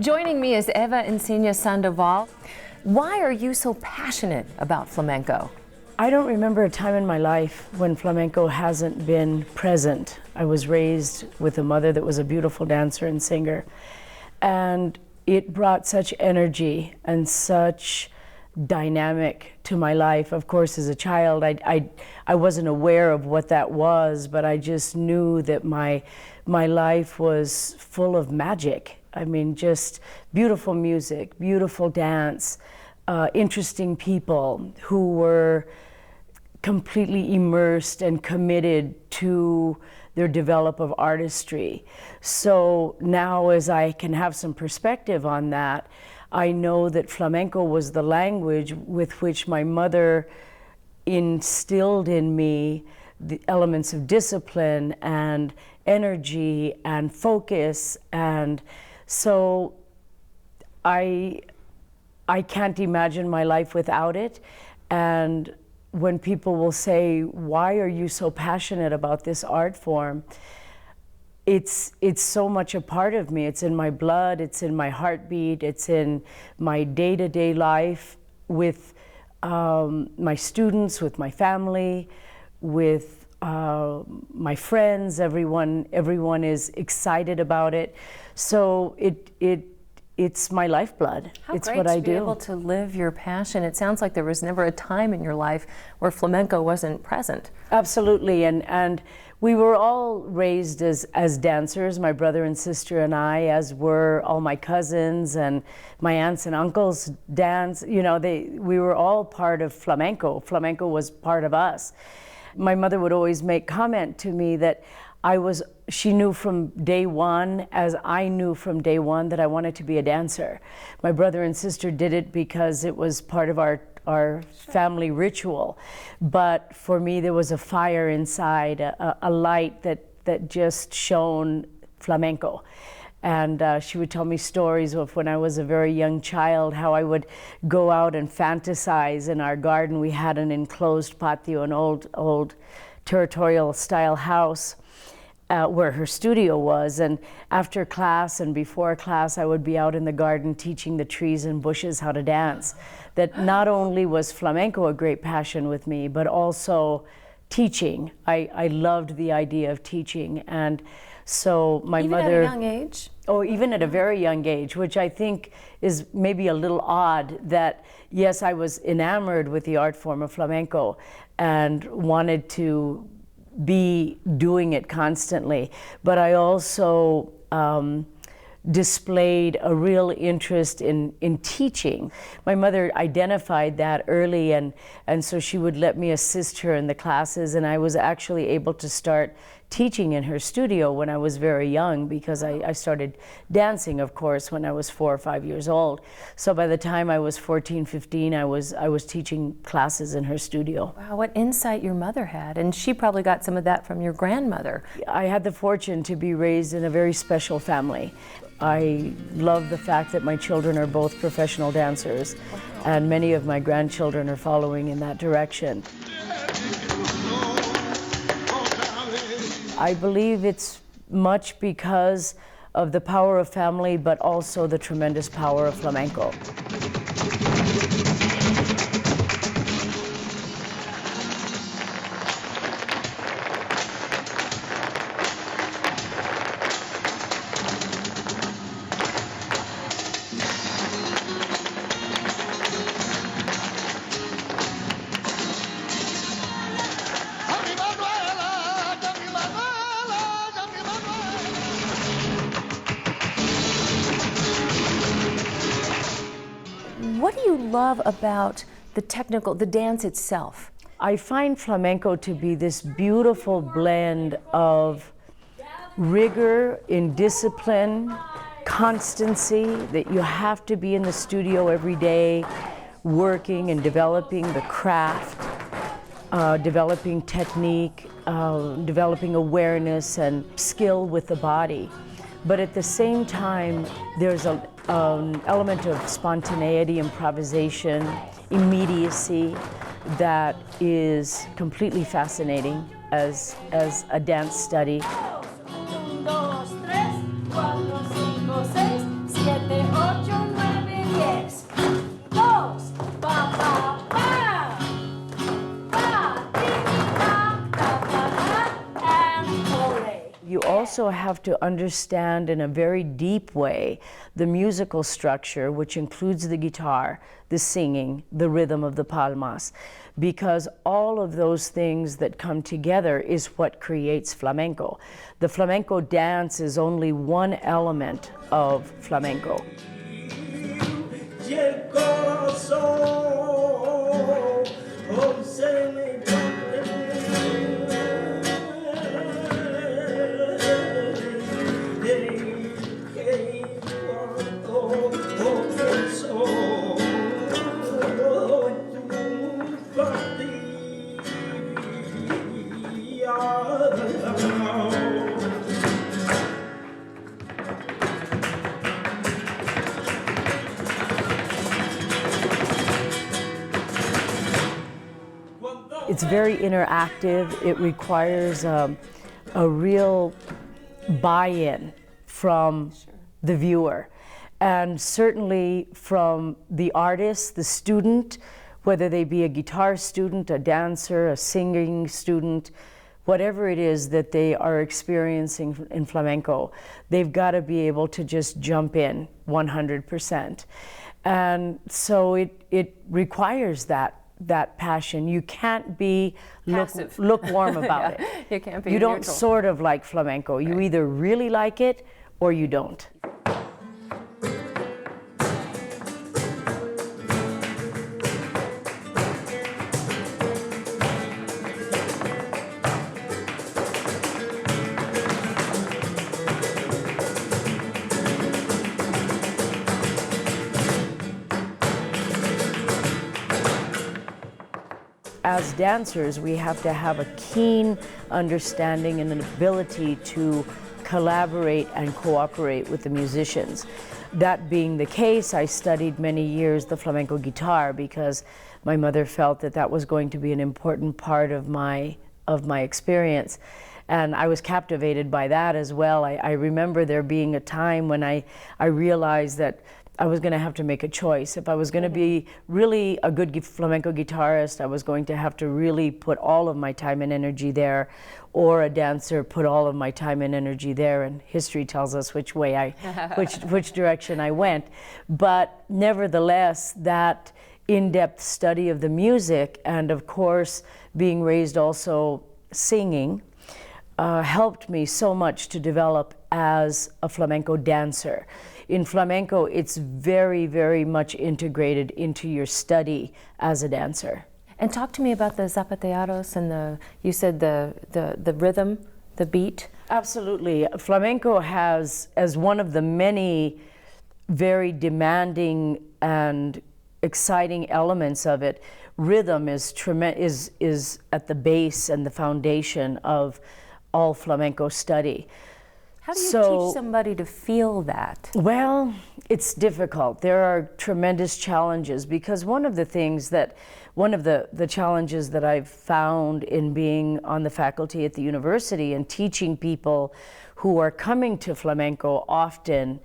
Joining me is Eva Encinia Sandoval. Why are you so passionate about flamenco? I don't remember a time in my life when flamenco hasn't been present. I was raised with a mother that was a beautiful dancer and singer, and it brought such energy and such dynamic to my life. Of course, as a child, I wasn't aware of what that was, but I just knew that my life was full of magic. I mean, just beautiful music, beautiful dance, interesting people who were completely immersed and committed to their develop of artistry. So now, as I can have some perspective on that, I know that flamenco was the language with which my mother instilled in me the elements of discipline and energy and focus, and so I can't imagine my life without it. And when people will say, why are you so passionate about this art form? It's so much a part of me. It's in my blood, it's in my heartbeat, it's in my day-to-day life with my students, with my family, with my friends. Everyone is excited about it. So it's my lifeblood. It's what I do. How great to be able to live your passion. It sounds like there was never a time in your life where flamenco wasn't present. Absolutely, and we were all raised as dancers, my brother and sister and I, as were all my cousins and my aunts and uncles dance. You know, we were all part of flamenco. Flamenco was part of us. My mother would always make comment to me that she knew from day one, as I knew from day one, that I wanted to be a dancer. My brother and sister did it because it was part of our family ritual. But for me, there was a fire inside, a light that just shone flamenco. And she would tell me stories of when I was a very young child, how I would go out and fantasize in our garden. We had an enclosed patio, an old territorial style house where her studio was. And after class and before class, I would be out in the garden teaching the trees and bushes how to dance. That not only was flamenco a great passion with me, but also teaching. I loved the idea of teaching. And so my mother— Even at a young age? Oh, even at a very young age, which I think is maybe a little odd that, yes, I was enamored with the art form of flamenco and wanted to be doing it constantly, but I also displayed a real interest in teaching. My mother identified that early, and so she would let me assist her in the classes, and I was actually able to start teaching in her studio when I was very young, because I started dancing, of course, when I was 4 or 5 years old. So by the time I was 14, 15, I was teaching classes in her studio. Wow, what insight your mother had, and she probably got some of that from your grandmother. I had the fortune to be raised in a very special family. I love the fact that my children are both professional dancers, and many of my grandchildren are following in that direction. I believe it's much because of the power of family, but also the tremendous power of flamenco. What do you love about the dance itself? I find flamenco to be this beautiful blend of rigor in discipline, constancy, that you have to be in the studio every day working and developing the craft, developing technique, developing awareness and skill with the body. But at the same time, there's an element of spontaneity, improvisation, immediacy that is completely fascinating as a dance study. 1, 2, 3, 4, 5, 6, 7, 8. also have to understand in a very deep way the musical structure, which includes the guitar, the singing, the rhythm of the palmas, because all of those things that come together is what creates flamenco. The flamenco dance is only one element of flamenco. It's very interactive. It requires a real buy-in from the viewer, and certainly from the artist, the student, whether they be a guitar student, a dancer, a singing student, whatever it is that they are experiencing in flamenco, they've got to be able to just jump in 100%. And so it requires that passion. You can't be lukewarm about it. You can't be You don't neutral. sort of like flamenco. You either really like it or you don't. As dancers, we have to have a keen understanding and an ability to collaborate and cooperate with the musicians. That being the case, I studied many years the flamenco guitar because my mother felt that that was going to be an important part of my experience. And I was captivated by that as well. I remember there being a time when I realized that I was going to have to make a choice. If I was going to be really a good flamenco guitarist, I was going to have to really put all of my time and energy there, or a dancer put all of my time and energy there, and history tells us which way which direction I went. But nevertheless, that in-depth study of the music, and of course being raised also singing, helped me so much to develop as a flamenco dancer. In flamenco, it's very, very much integrated into your study as a dancer. And talk to me about the zapateados and you said the rhythm, the beat. Absolutely. Flamenco has, as one of the many very demanding and exciting elements of it, rhythm is at the base and the foundation of all flamenco study. How do you teach somebody to feel that? Well, it's difficult. There are tremendous challenges because one of the challenges that I've found in being on the faculty at the university and teaching people who are coming to flamenco often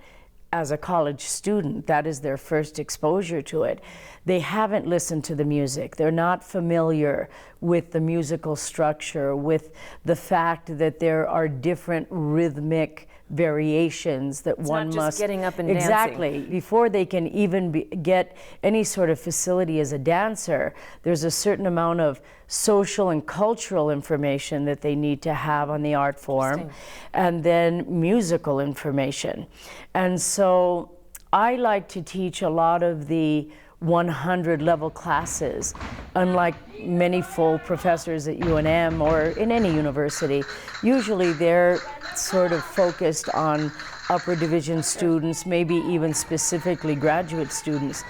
as a college student, that is their first exposure to it. They haven't listened to the music. They're not familiar with the musical structure, with the fact that there are different rhythmic variations that one not must just getting up and exactly dancing. Before they can even get any sort of facility as a dancer, there's a certain amount of social and cultural information that they need to have on the art form, and then musical information. And so I like to teach a lot of the 100 level classes, unlike many full professors at UNM or in any university. Usually they're sort of focused on upper division students, maybe even specifically graduate students.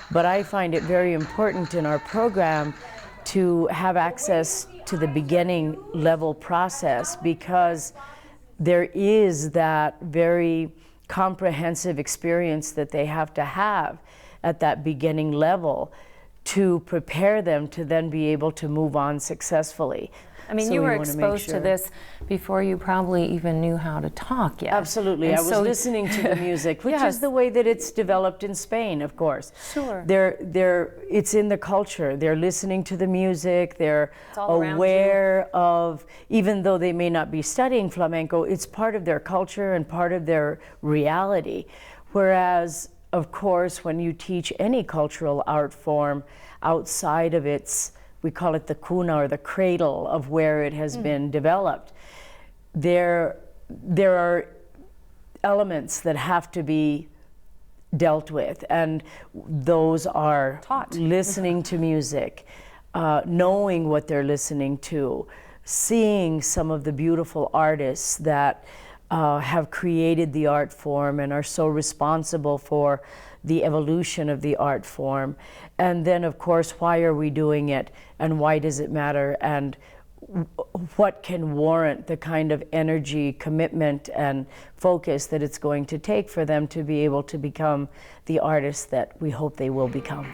But I find it very important in our program to have access to the beginning level process, because there is that very comprehensive experience that they have to have at that beginning level to prepare them to then be able to move on successfully. I mean, So you we were wanna make exposed to sure- this before you probably even knew how to talk yet. Absolutely. And I was so- listening to the music, which Yes. is the way that it's developed in Spain, of course. Sure. It's in the culture. They're listening to the music. They're all around aware of, even though they may not be studying flamenco, it's part of their culture and part of their reality. Whereas, of course, when you teach any cultural art form outside of its, we call it the cuna or the cradle of where it has been developed, there are elements that have to be dealt with, and those are Taught. listening to music, knowing what they're listening to, seeing some of the beautiful artists that have created the art form and are so responsible for the evolution of the art form. And then, of course, why are we doing it, and why does it matter, and what can warrant the kind of energy, commitment, and focus that it's going to take for them to be able to become the artists that we hope they will become.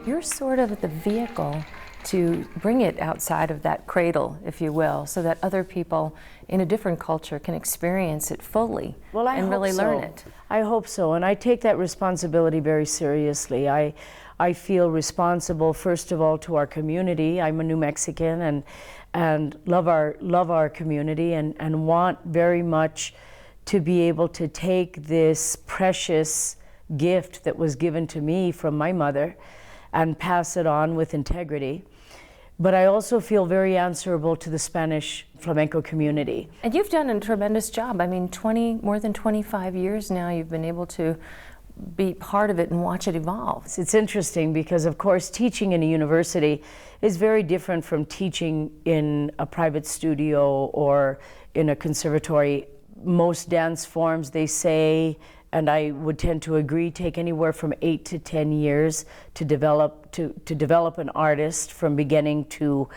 You're sort of the vehicle to bring it outside of that cradle, if you will, so that other people in a different culture can experience it fully and really learn it. I hope so, and I take that responsibility very seriously. I feel responsible, first of all, to our community. I'm a New Mexican and love our community and want very much to be able to take this precious gift that was given to me from my mother and pass it on with integrity. But I also feel very answerable to the Spanish flamenco community. And you've done a tremendous job. I mean, more than 25 years now you've been able to be part of it and watch it evolve. It's interesting because, of course, teaching in a university is very different from teaching in a private studio or in a conservatory. Most dance forms, they say, and I would tend to agree, take anywhere from 8 to 10 years to develop an artist from beginning to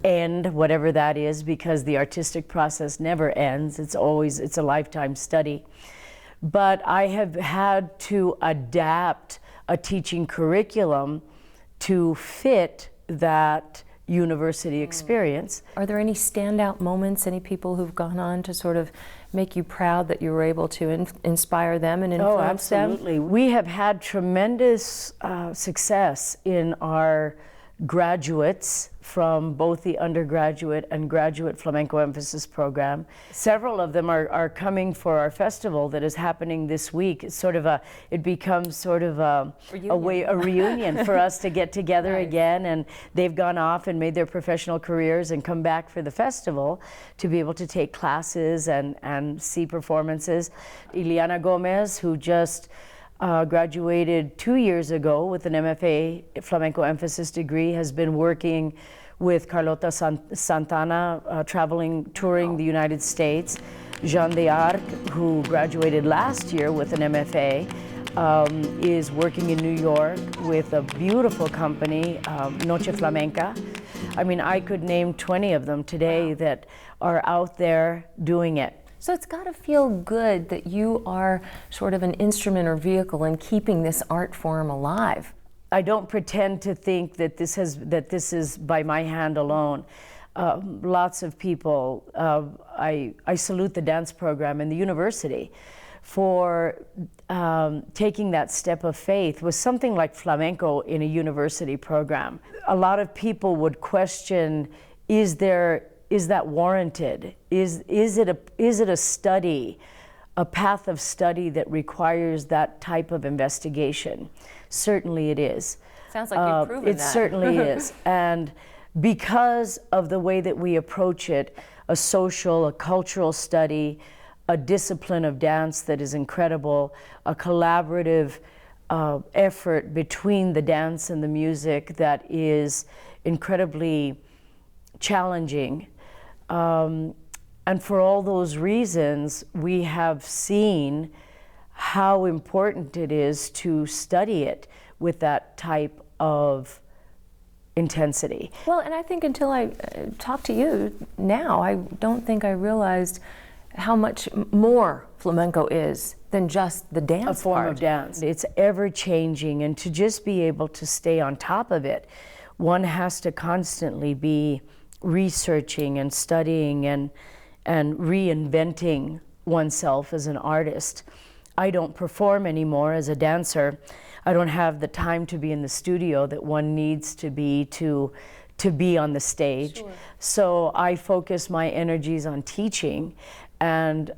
end, whatever that is, because the artistic process never ends. It's a lifetime study. But I have had to adapt a teaching curriculum to fit that university experience. Are there any standout moments, any people who've gone on to sort of make you proud that you were able to inspire them and influence them? Oh, absolutely. We have had tremendous success in our graduates from both the undergraduate and graduate flamenco emphasis program. Several of them are coming for our festival that is happening this week. It's it becomes sort of a reunion for us to get together again, and they've gone off and made their professional careers and come back for the festival to be able to take classes and see performances. Ileana Gomez, who just graduated 2 years ago with an MFA flamenco emphasis degree, has been working with Carlota Santana, touring the United States. Jean D'Arc, who graduated last year with an MFA, is working in New York with a beautiful company, Noche Flamenca. I mean, I could name 20 of them today that are out there doing it. So it's got to feel good that you are sort of an instrument or vehicle in keeping this art form alive. I don't pretend to think that this is by my hand alone. Lots of people. I salute the dance program and the university for taking that step of faith with something like flamenco in a university program. A lot of people would question: is that warranted? Is it a study, a path of study that requires that type of investigation? Certainly it is. Sounds like you've proven that. It certainly is. And because of the way that we approach it, a social, a cultural study, a discipline of dance that is incredible, a collaborative effort between the dance and the music that is incredibly challenging. and for all those reasons, we have seen how important it is to study it with that type of intensity. Well, and I think until I talk to you now, I don't think I realized how much more flamenco is than just the dance A form part. of dance. It's ever changing, and to just be able to stay on top of it, one has to constantly be researching and studying and reinventing oneself as an artist. I don't perform anymore as a dancer. I don't have the time to be in the studio that one needs to be on the stage. Sure. So I focus my energies on teaching and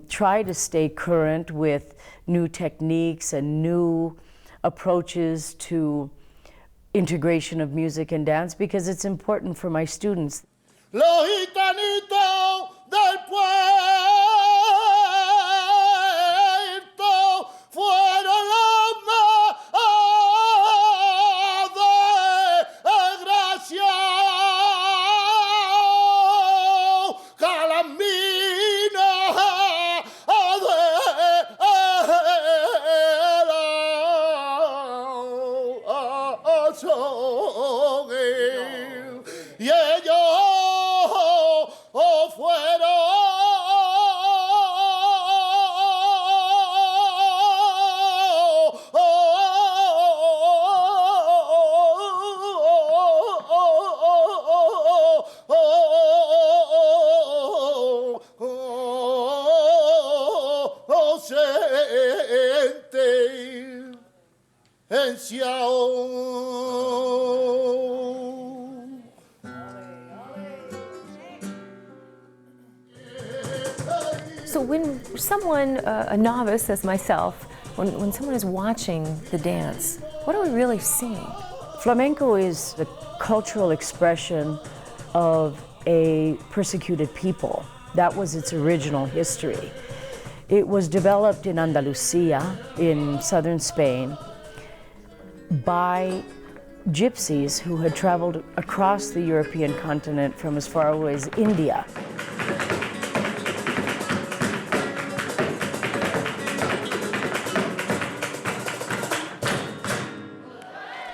try to stay current with new techniques and new approaches to integration of music and dance, because it's important for my students. Los gitanitos del puerto fueron los más desgraciados, calaminos y ellos So when someone, a novice as myself, when someone is watching the dance, what are we really seeing? Flamenco is the cultural expression of a persecuted people. That was its original history. It was developed in Andalusia, in southern Spain, by gypsies who had traveled across the European continent from as far away as India.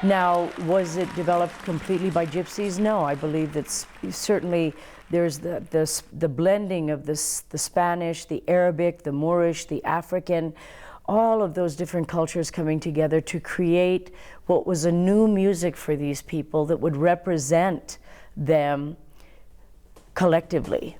Now, was it developed completely by gypsies? No, I believe that certainly there's the blending of the Spanish, the Arabic, the Moorish, the African, all of those different cultures coming together to create what was a new music for these people that would represent them collectively.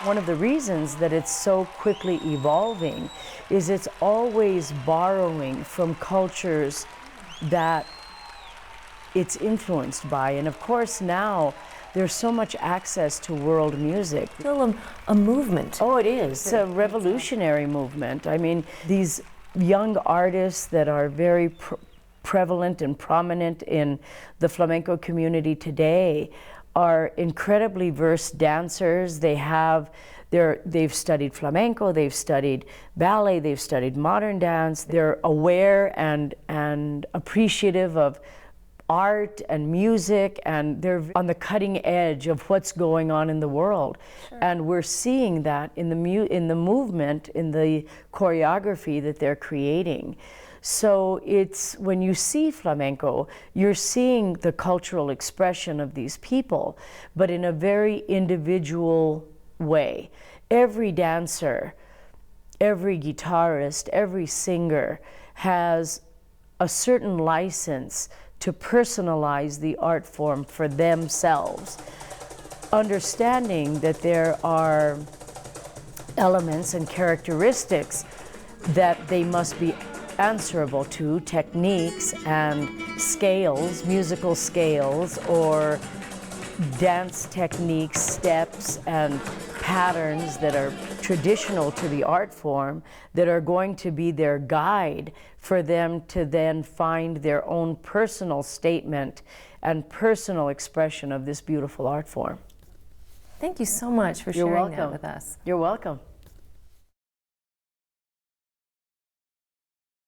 One of the reasons that it's so quickly evolving is it's always borrowing from cultures that it's influenced by. And of course now there's so much access to world music. Still a movement. Oh, it is. It's a revolutionary movement. I mean, these young artists that are very prevalent and prominent in the flamenco community today are incredibly versed dancers. They've studied flamenco, they've studied ballet, they've studied modern dance. They're aware and appreciative of art and music, and they're on the cutting edge of what's going on in the world. Sure. And we're seeing that in the movement, in the choreography that they're creating. So it's, when you see flamenco, you're seeing the cultural expression of these people, but in a very individual way. Every dancer, every guitarist, every singer has a certain license to personalize the art form for themselves, understanding that there are elements and characteristics that they must be answerable to, techniques and scales, musical scales, or dance techniques, steps and patterns that are traditional to the art form, that are going to be their guide for them to then find their own personal statement and personal expression of this beautiful art form. Thank you so much for sharing that with us. You're welcome.